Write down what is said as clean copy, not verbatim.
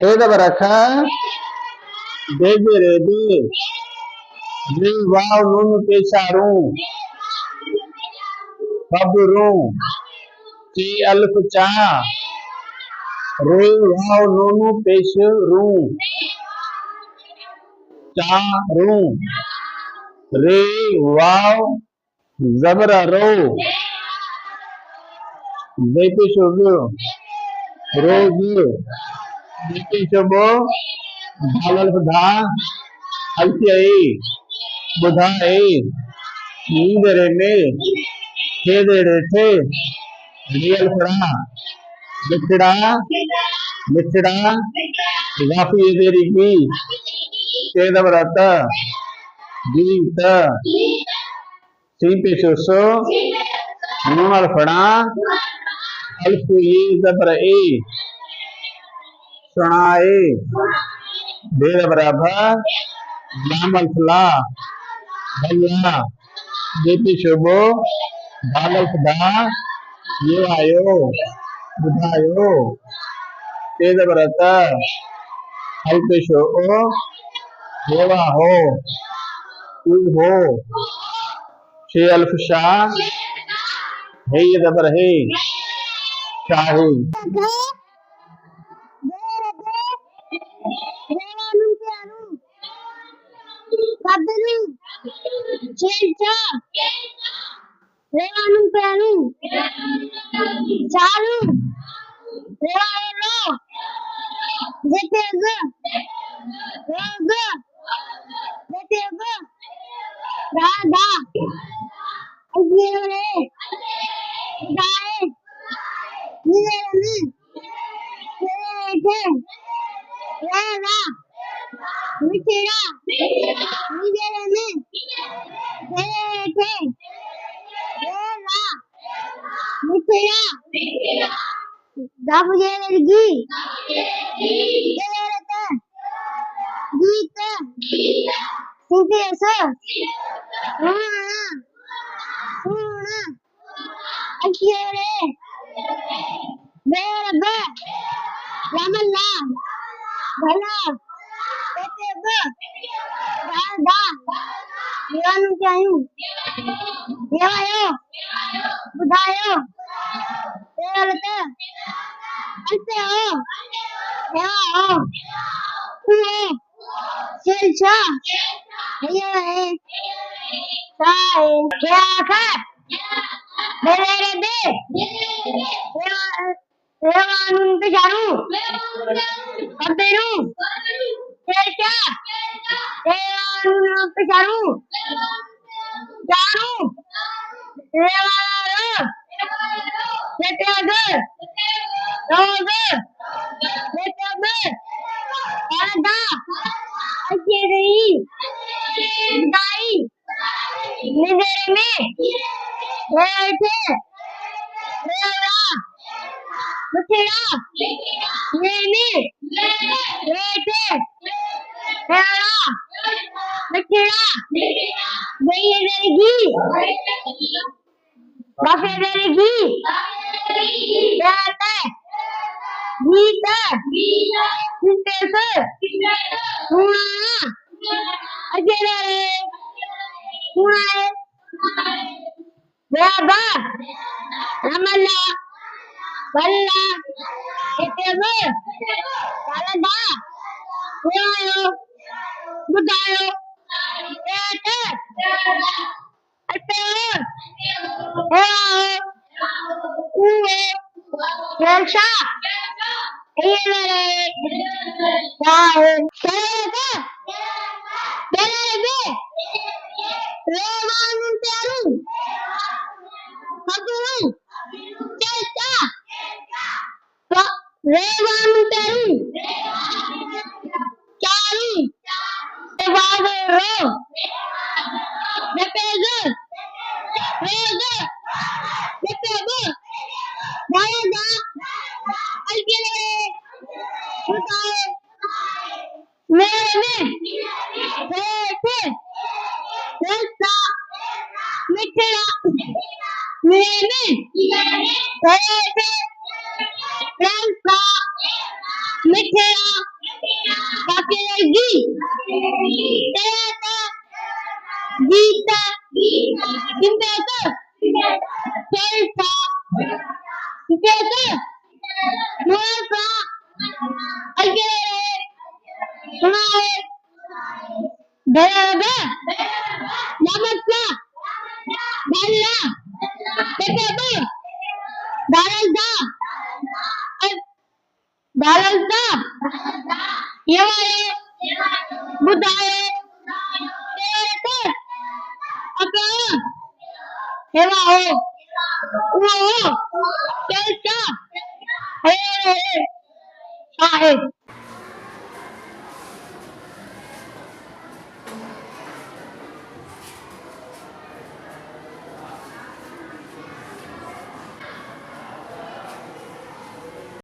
Eda baraka, dede rede, re wow nunu pesaru, baburu, ci alf cha, re wow nunu pesaru, cha ru, re wow zabra ro, depe shogu, rogu, depe shogu, dalal da, alfiai, budhai, नींदरे में खेदे रेठे real फड़ा मिठड़ा मिठड़ा गाफी देरी की केदवरत जीत सीपे शोसो नूमल फड़ा अल्फ ये जबर ए सुनाए देर बराबर लामल फला भैया देती शोभो बालल फदा ये आयो बुधायो तेज बरता अल्प शो हेवा हो तू हो शे अल्फ शाह हे ये जबर है शाही Rewanun pelu, chalu, rewalo, zetega, roga, zetega, rada, agire, dae, nirani, nirete, rada, mitira, nirani, nirete. मिठड़ा दाबुजेलगी केलरता गीत सिंतेस रुणा रुणा अकिरे बेरब लमला भला तेतेब दादा निवानु चाहूं देवायो बुधायो तेलते अंते हो देवा हो कुए शेलचा ये है साए क्या का बेरे दे रेवानुन पे जारू अबेरू शेलचा रेवानुन पे जारू जारू रेवानो Letega, roga, letega, ada, agiri, dai, nidere में, लेटे, लेला, मुठड़ा, लेने, लेटे, लेला, मुठड़ा, गई रहेगी, काफी रहेगी, जाता, जीता, जीते हुआ, अकेला हुआ, बाबा, अमला, बल्ला, इतने कालदा, हुआयो, बुधायो, जाता, अटेलो, हुआ, Elsa, मिठड़ा सुनाओ बेरबा नमस्ला भल्ला पेपेबो दालदा दालदा यवायो बुदायो तेरते अका हेवाओ वो केल्सा हे साहेब